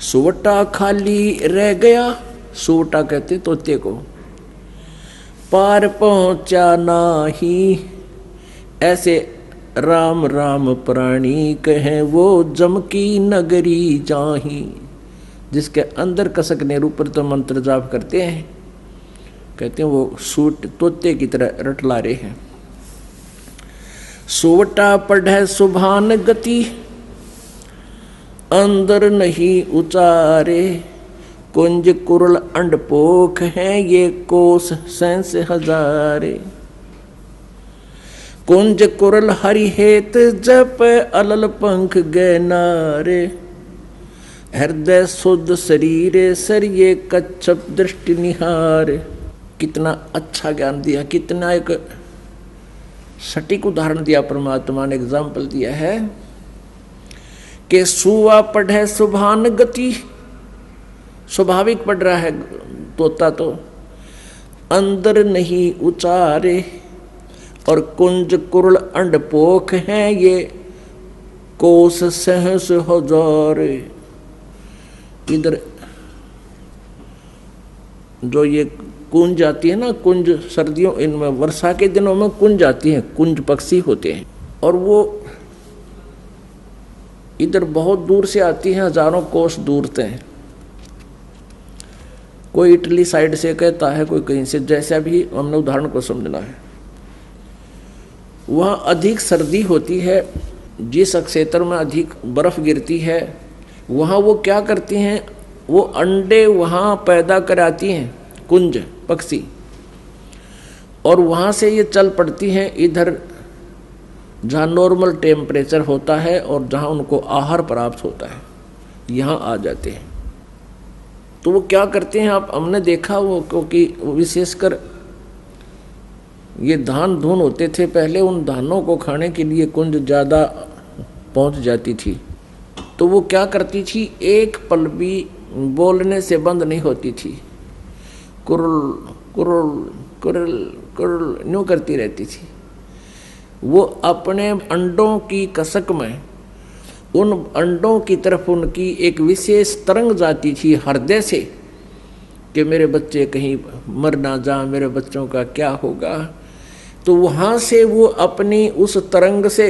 सुवटा खाली रह गया, सुवटा कहते तोते को, पार पहुंचा नाही, ऐसे राम राम प्राणी कहें वो जम की नगरी जाही। जिसके अंदर कसकने ऊपर तो मंत्र जाप करते हैं, कहते हैं वो सूट तोते की तरह रटला रहे हैं। सुवटा पढ़े सुभान गति, अंदर नहीं उचारे, कुंज कुरल अंडपोख हैं ये कोस सैंस हजारे। कुंज कुरल हरि हेत जप अलल पंख गैनारे, हृदय शुद्ध शरीर सर ये कच्छप दृष्टि निहार। कितना अच्छा ज्ञान दिया, कितना एक सटीक उदाहरण दिया परमात्मा ने, एग्जाम्पल दिया है कि सुवा पढ़े सुभान गति, स्वाभाविक पढ़ रहा है तोता तो, अंदर नहीं उचारे, और कुंज कुरल अंडपोख हैं ये कोस सहस हजार। इधर जो ये कुंज आती है ना, कुंज सर्दियों इनमें वर्षा के दिनों में कुंज आती है, कुंज पक्षी होते हैं, और वो इधर बहुत दूर से आती हैं, हजारों कोस दूर से। कोई इटली साइड से कहता है, कोई कहीं से, जैसा भी हमने उदाहरण को समझना है। वहाँ अधिक सर्दी होती है, जिस क्षेत्र में अधिक बर्फ गिरती है वहाँ वो क्या करती हैं, वो अंडे वहाँ पैदा कराती हैं, कुंज पक्षी, और वहाँ से ये चल पड़ती हैं इधर जहाँ नॉर्मल टेम्परेचर होता है और जहाँ उनको आहार प्राप्त होता है, यहाँ आ जाते हैं। तो वो क्या करते हैं, आप हमने देखा वो, क्योंकि विशेषकर ये धान धुन होते थे पहले, उन धानों को खाने के लिए कुंज ज़्यादा पहुंच जाती थी। तो वो क्या करती थी, एक पल भी बोलने से बंद नहीं होती थी, कुरुल कुरुल कुरुल कुरुल यूँ करती रहती थी। वो अपने अंडों की कसक में उन अंडों की तरफ उनकी एक विशेष तरंग जाती थी हृदय से, कि मेरे बच्चे कहीं मर ना जा, मेरे बच्चों का क्या होगा। तो वहाँ से वो अपनी उस तरंग से,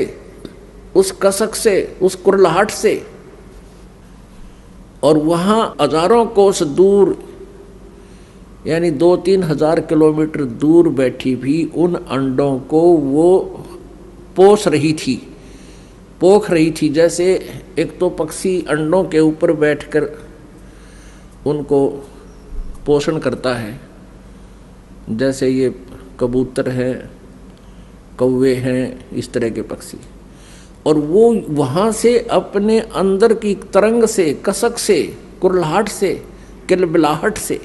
उस कसक से, उस कुरलाहट से, और वहाँ हजारों कोस दूर यानी 2-3 हजार किलोमीटर दूर बैठी भी उन अंडों को वो पोष रही थी, पोख रही थी। जैसे एक तो पक्षी अंडों के ऊपर बैठकर उनको पोषण करता है, जैसे ये कबूतर हैं, कौवे हैं, इस तरह के पक्षी, और वो वहाँ से अपने अंदर की तरंग से, कसक से, कुरलाहट से, किलबिलाहट से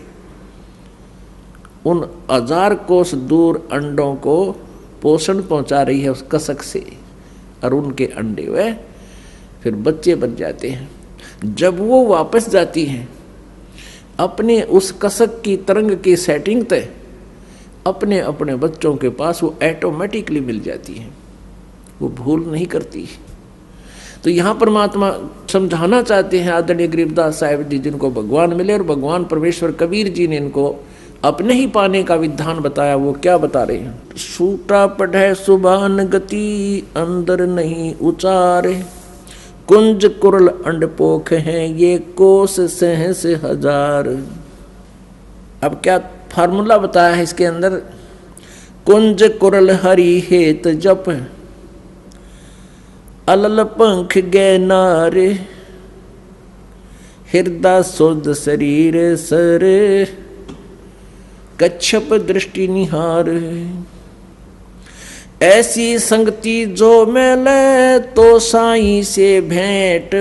उन 1000 कोस दूर अंडों को पोषण पहुँचा रही है उस कसक से, और उनके अंडे वे फिर बच्चे बन जाते हैं। जब वो वापस जाती हैं अपने उस कसक की तरंग की सेटिंग तय, अपने अपने बच्चों के पास वो ऑटोमेटिकली मिल जाती हैं, वो भूल नहीं करती। तो यहाँ परमात्मा समझाना चाहते हैं, आदरणीय गरीबदास साहिब जी जिनको भगवान मिले, और भगवान परमेश्वर कबीर जी ने इनको अपने ही पाने का विधान बताया। वो क्या बता रहे हैं, सूटा पढ़े सुभान गति, अंदर नहीं उचारे, कुंज कुरल अंडपोख हैं ये कोस सहस हजार। अब क्या फार्मूला बताया है इसके अंदर, कुंज कुरल हरि हेत जप, अलल पंख गैनारे, हृदय शुद्ध शरीर सर कच्छप दृष्टि निहार। ऐसी संगति जो मिले तो साईं से भेंट,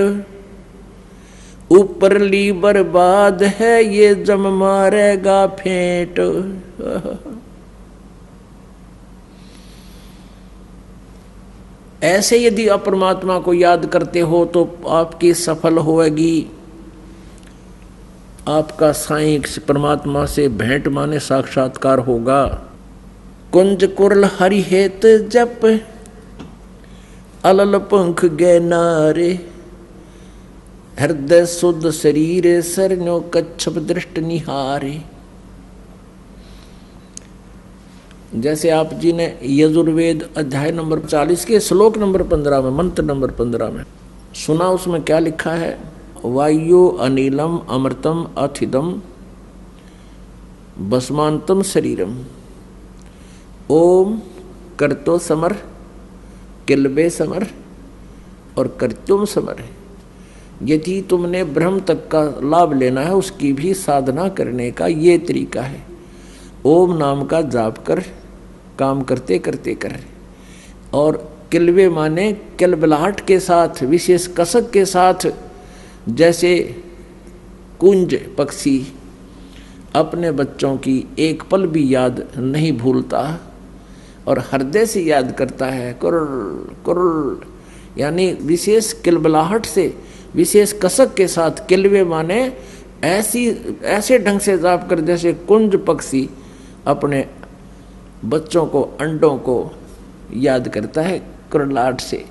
ऊपरली बर्बाद है ये जम मारेगा फेंट। ऐसे यदि आप परमात्मा को याद करते हो तो आपकी सफल होगी, आपका साईं परमात्मा से भेंट माने साक्षात्कार होगा। कुंज कुरल हरि हेत जप, अलल पंख गैनारे, हृदय शुद्ध शरीर सरन्यो कच्छप दृष्ट निहारे। जैसे आप जी ने यजुर्वेद अध्याय नंबर 40 के श्लोक नंबर 15 में, मंत्र नंबर 15 में सुना, उसमें क्या लिखा है? वायु अनिलम अमृतम अथिदम भस्मांतम शरीरम ओम कर्तो समर किलबे समर और कर्त्युम समर। यदि तुमने ब्रह्म तक का लाभ लेना है, उसकी भी साधना करने का ये तरीका है। ओम नाम का जाप कर, काम करते करते कर। और किलबे माने किलबिलाहट के साथ, विशेष कसक के साथ, जैसे कुंज पक्षी अपने बच्चों की एक पल भी याद नहीं भूलता और हृदय से याद करता है, कुरुल कुरुल, यानी विशेष किलबिलाहट से, विशेष कसक के साथ। किलबे माने ऐसे ढंग से जाप कर जैसे कुंज पक्षी अपने बच्चों को, अंडों को याद करता है कुरलाहट से,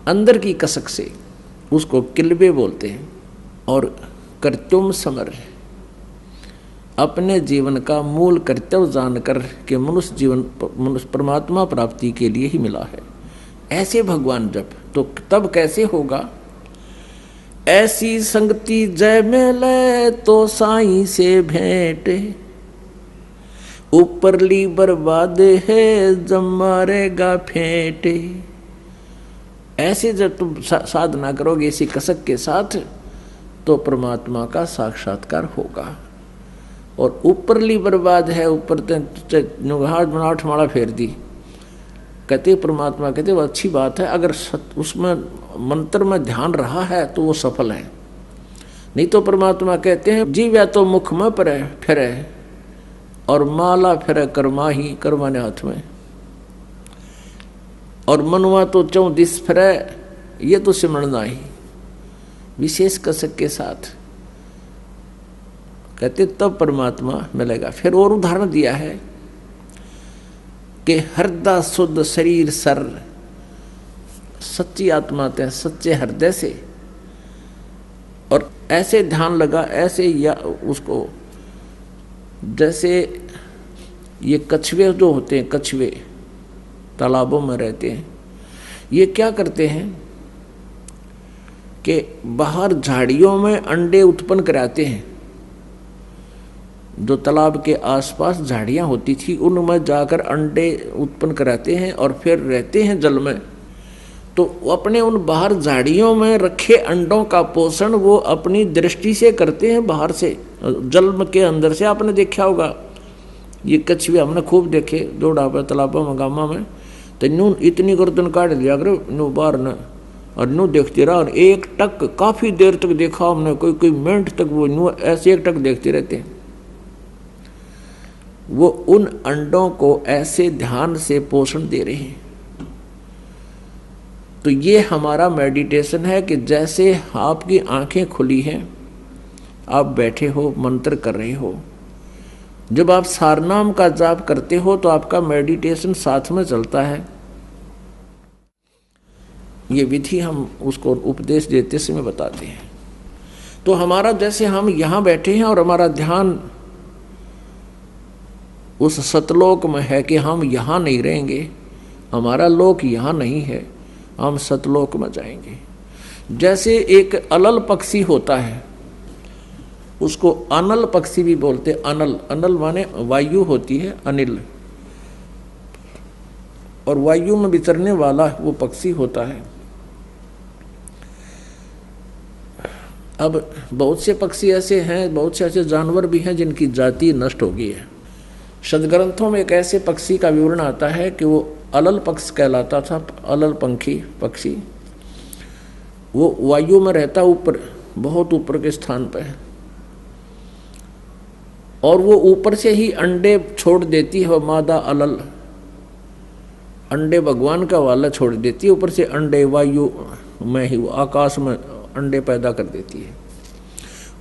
अंदर की कसक से, उसको किलबे बोलते हैं। और कर्त्युम समर, अपने जीवन का मूल कर्तव्य जानकर के मनुष्य परमात्मा प्राप्ति के लिए ही मिला है। ऐसे भगवान जब, तो तब कैसे होगा? ऐसी संगति जय मिले तो साईं से भेंट, ऊपरली बर्बाद है जब मारेगा फेंट। ऐसे जब तुम साधना करोगे इसी कसक के साथ, तो परमात्मा का साक्षात्कार होगा। और ऊपरली बर्बाद है, ऊपर आठ माला फेर दी, कहते परमात्मा कहते वो अच्छी बात है, अगर उसमें मंत्र में ध्यान रहा है तो वो सफल है। नहीं तो परमात्मा कहते हैं जीव या तो मुख में परे फिरे और माला फिरे कर्मा ही, कर्मा ने हाथ में, और मनुआ तो चौं दिस फिरे, ये तो सिमरना ही। विशेष कसक के साथ कहते तब परमात्मा मिलेगा। फिर और उदाहरण दिया है कि हृदय शुद्ध शरीर सर, सच्ची आत्मा ते सच्चे हृदय से, और ऐसे ध्यान लगा, ऐसे या उसको, जैसे ये कछुए जो होते हैं, कछुए तालाबों में रहते हैं, ये क्या करते हैं कि बाहर झाड़ियों में अंडे उत्पन्न कराते हैं। जो तालाब के आसपास झाड़ियाँ होती थी उनमें जाकर अंडे उत्पन्न कराते हैं और फिर रहते हैं जल में। तो अपने उन बाहर झाड़ियों में रखे अंडों का पोषण वो अपनी दृष्टि से करते हैं, बाहर से, जल के अंदर से। आपने देखा होगा ये कछुए, हमने खूब देखे जोड़ा पर तालाबों में, गामा में, तो नू इतनी गर्दन काट दिया करो नू बाहर न, और नू देखते रहा, और एक टक काफ़ी देर तक देखा हमने, कोई मिनट तक वो नू ऐसे एक टक देखते रहते हैं। वो उन अंडों को ऐसे ध्यान से पोषण दे रहे हैं। तो ये हमारा मेडिटेशन है कि जैसे आपकी आंखें खुली हैं, आप बैठे हो, मंत्र कर रहे हो, जब आप सारनाम का जाप करते हो तो आपका मेडिटेशन साथ में चलता है। ये विधि हम उसको उपदेश देते समय बताते हैं। तो हमारा, जैसे हम यहाँ बैठे हैं और हमारा ध्यान उस सतलोक में है कि हम यहाँ नहीं रहेंगे, हमारा लोक यहाँ नहीं है, हम सतलोक में जाएंगे। जैसे एक अलल पक्षी होता है, उसको अनल पक्षी भी बोलते। अनल, अनल माने वायु होती है, अनिल, और वायु में विचरने वाला वो पक्षी होता है। अब बहुत से पक्षी ऐसे हैं, बहुत से ऐसे जानवर भी हैं जिनकी जाति नष्ट हो गई है। सदग्रंथों में एक ऐसे पक्षी का विवरण आता है कि वो अलल पक्ष कहलाता था, अलल पंखी पक्षी। वो वायु में रहता, ऊपर, बहुत ऊपर के स्थान पर है, और वो ऊपर से ही अंडे छोड़ देती है। मादा अलल अंडे भगवान का वाला छोड़ देती है, ऊपर से अंडे वायु में ही, वो आकाश में अंडे पैदा कर देती है।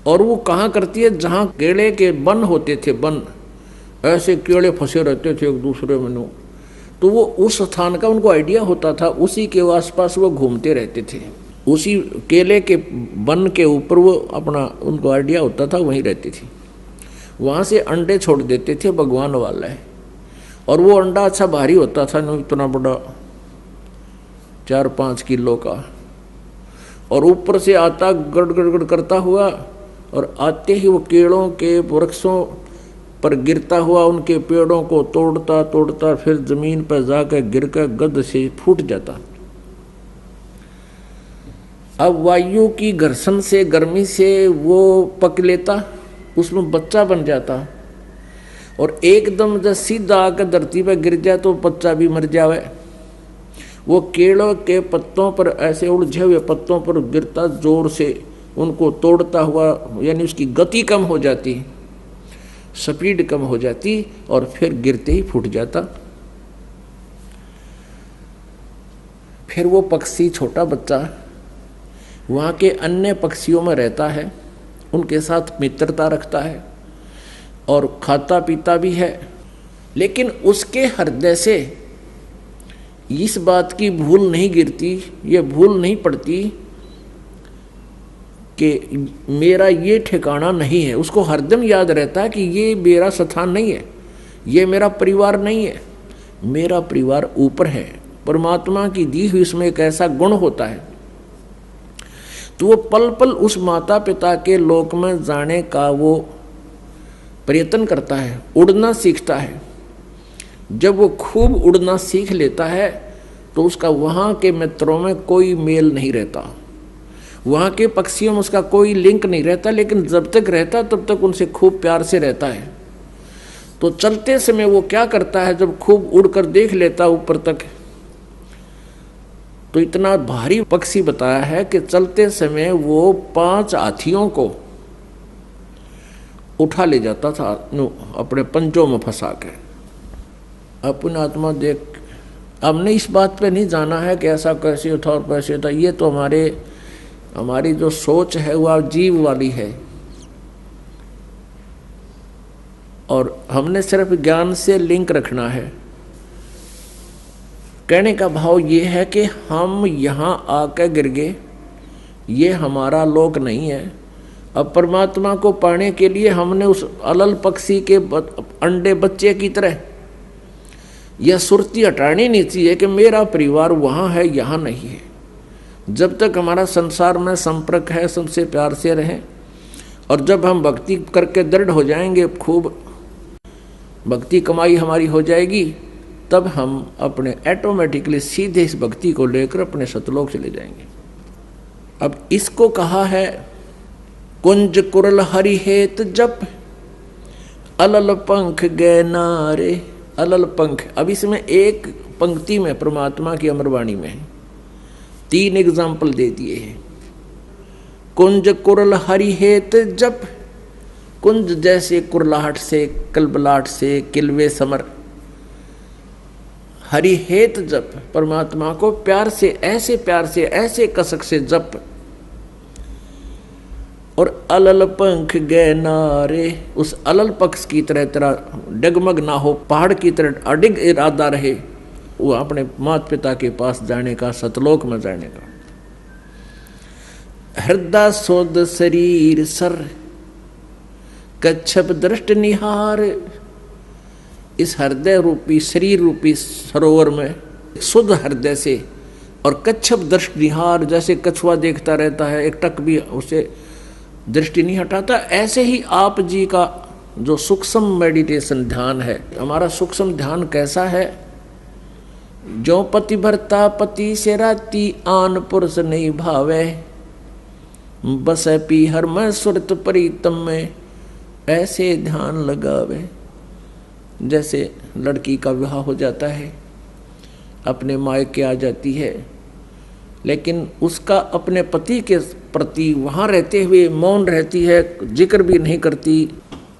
और वो कहाँ करती है? जहाँ केले के वन होते थे, वन, ऐसे कीड़े फंसे रहते थे एक दूसरे में, तो वो उस स्थान का उनको आइडिया होता था, उसी के आसपास वो घूमते रहते थे। उसी केले के वन के ऊपर वो अपना उनको आइडिया होता था, वहीं रहती थी। वहाँ से अंडे छोड़ देते थे, भगवान वाला है। और वो अंडा अच्छा भारी होता था, न इतना बड़ा 4-5 किलो का, और ऊपर से आता गड़ गड़ गड़ करता हुआ, और आते ही वो केलों के वृक्षों पर गिरता हुआ उनके पेड़ों को तोड़ता तोड़ता फिर जमीन पर जाकर गिरकर गद से फूट जाता। अब वायु की घर्षण से, गर्मी से वो पक लेता, उसमें बच्चा बन जाता, और एकदम जब सीधा आकर धरती पर गिर जाए तो बच्चा भी मर जावे। वो केलों के पत्तों पर, ऐसे उलझे हुए पत्तों पर गिरता, जोर से उनको तोड़ता हुआ, यानी उसकी गति कम हो जाती, स्पीड कम हो जाती, और फिर गिरते ही फूट जाता। फिर वो पक्षी, छोटा बच्चा, वहाँ के अन्य पक्षियों में रहता है, उनके साथ मित्रता रखता है और खाता पीता भी है। लेकिन उसके हृदय से इस बात की भूल नहीं गिरती, ये भूल नहीं पड़ती कि मेरा ये ठिकाना नहीं है। उसको हरदम याद रहता है कि ये मेरा स्थान नहीं है, ये मेरा परिवार नहीं है, मेरा परिवार ऊपर है। परमात्मा की दी हुई इसमें एक ऐसा गुण होता है, तो वो पल पल उस माता पिता के लोक में जाने का वो प्रयत्न करता है, उड़ना सीखता है। जब वो खूब उड़ना सीख लेता है तो उसका वहाँ के मित्रों में कोई मेल नहीं रहता, वहाँ के पक्षियों में उसका कोई लिंक नहीं रहता, लेकिन जब तक रहता तब तक उनसे खूब प्यार से रहता है। तो चलते समय वो क्या करता है, जब खूब उड़कर देख लेता ऊपर तक, तो इतना भारी पक्षी बताया है कि चलते समय वो 5 हाथियों को उठा ले जाता था अपने पंजों में फंसा के। अपनी आत्मा देख, हमने इस बात पे नहीं जाना है कि ऐसा कैसे था और कैसे था, ये तो हमारी जो सोच है वह जीव वाली है, और हमने सिर्फ ज्ञान से लिंक रखना है। कहने का भाव ये है कि हम यहाँ आकर गिर गए, ये हमारा लोक नहीं है। अब परमात्मा को पाने के लिए हमने उस अलल पक्षी के अंडे बच्चे की तरह यह सुरती हटानी नहीं चाहिए कि मेरा परिवार वहाँ है, यहाँ नहीं है। जब तक हमारा संसार में संपर्क है, सबसे प्यार से रहें, और जब हम भक्ति करके दृढ़ हो जाएंगे, खूब भक्ति कमाई हमारी हो जाएगी, तब हम अपने ऑटोमेटिकली सीधे इस भक्ति को लेकर अपने सतलोक चले जाएंगे। अब इसको कहा है कुंज कुरल हरि हेत जप, अलल पंख गए नारे। अलल पंख, अब इसमें एक पंक्ति में परमात्मा की अमरवाणी में 3 एग्जाम्पल दे दिए हैं। कुंज कुरल हरि हेत जप, कुंज जैसे कुरलाहट से, कलबलाहट से, किलवे समर, हरि हेत जप, परमात्मा को प्यार से, ऐसे कसक से जप। और अलल पंख गए नारे, उस अलल पक्ष की तरह तरह डगमग ना हो, पहाड़ की तरह अडिग इरादा रहे, वो अपने माता पिता के पास जाने का, सतलोक में जाने का। हृदय सोद शरीर सर, कच्छप दृष्ट निहार। इस हृदय रूपी, शरीर रूपी सरोवर में शुद्ध हृदय से, और कच्छप दृष्टि निहार, जैसे कछुआ देखता रहता है, एक टक भी उसे दृष्टि नहीं हटाता, ऐसे ही आप जी का जो सूक्ष्म मेडिटेशन ध्यान है, हमारा सूक्ष्म ध्यान कैसा है? जो पति भरता पति से राती, आन पुरुष नहीं भावे, बस पी हर मैं सुरत प्रीतम में, ऐसे ध्यान लगावे। जैसे लड़की का विवाह हो जाता है, अपने मायके आ जाती है, लेकिन उसका अपने पति के प्रति वहाँ रहते हुए मौन रहती है, जिक्र भी नहीं करती।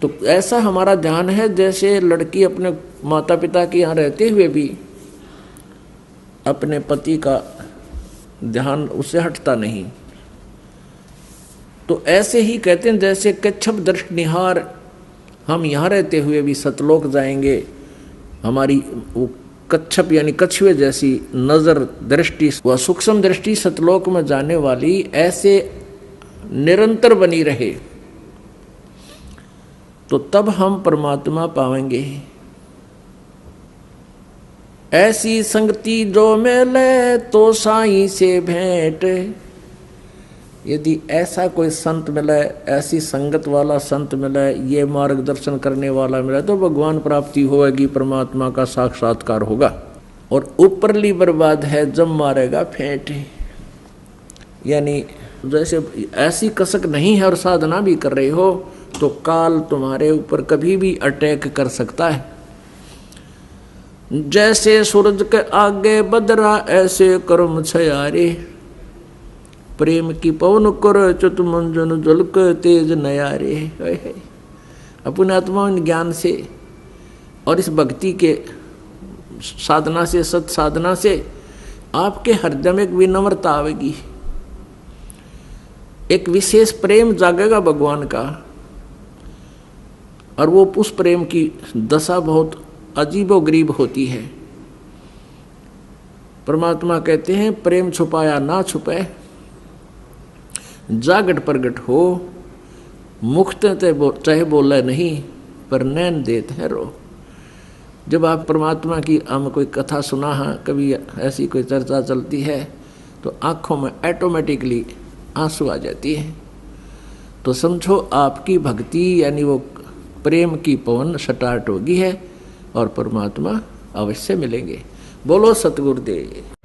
तो ऐसा हमारा ध्यान है जैसे लड़की अपने माता पिता के यहाँ रहते हुए भी अपने पति का ध्यान उससे हटता नहीं। तो ऐसे ही कहते हैं जैसे कच्छप दृष्टि निहार, हम यहाँ रहते हुए भी सतलोक जाएंगे, हमारी वो कच्छप यानी कछुए जैसी नजर दृष्टि व सूक्ष्म दृष्टि सतलोक में जाने वाली ऐसे निरंतर बनी रहे, तो तब हम परमात्मा पाएंगे। ऐसी संगति जो मिले तो साईं से भेंट, यदि ऐसा कोई संत मिले, ऐसी संगत वाला संत मिले, ये मार्गदर्शन करने वाला मिले, तो भगवान प्राप्ति होगी, परमात्मा का साक्षात्कार होगा। और ऊपरली बर्बाद है जब मारेगा फेंट, यानी जैसे ऐसी कसक नहीं है और साधना भी कर रहे हो तो काल तुम्हारे ऊपर कभी भी अटैक कर सकता है। जैसे सूरज के आगे बदरा ऐसे कर्म छयारे, प्रेम की पवन कर चुत मंजन जुल्क तेज नयारे। अपने आत्मा ज्ञान से और इस भक्ति के साधना से, सत साधना से आपके हृदय में एक विनम्रता आवेगी, एक विशेष प्रेम जागेगा भगवान का। और वो उस प्रेम की दशा बहुत अजीबोगरीब होती है। परमात्मा कहते हैं प्रेम छुपाया ना छुपे, जागट प्रगट हो, मुक्त चाहे बोला नहीं पर नैन देते हैं रो। जब आप परमात्मा की हम कोई कथा सुना है, कभी ऐसी कोई चर्चा चलती है, तो आंखों में ऑटोमेटिकली आंसू आ जाती है। तो समझो आपकी भक्ति यानी वो प्रेम की पवन स्टार्ट होगी है और परमात्मा अवश्य मिलेंगे। बोलो सतगुरुदेव।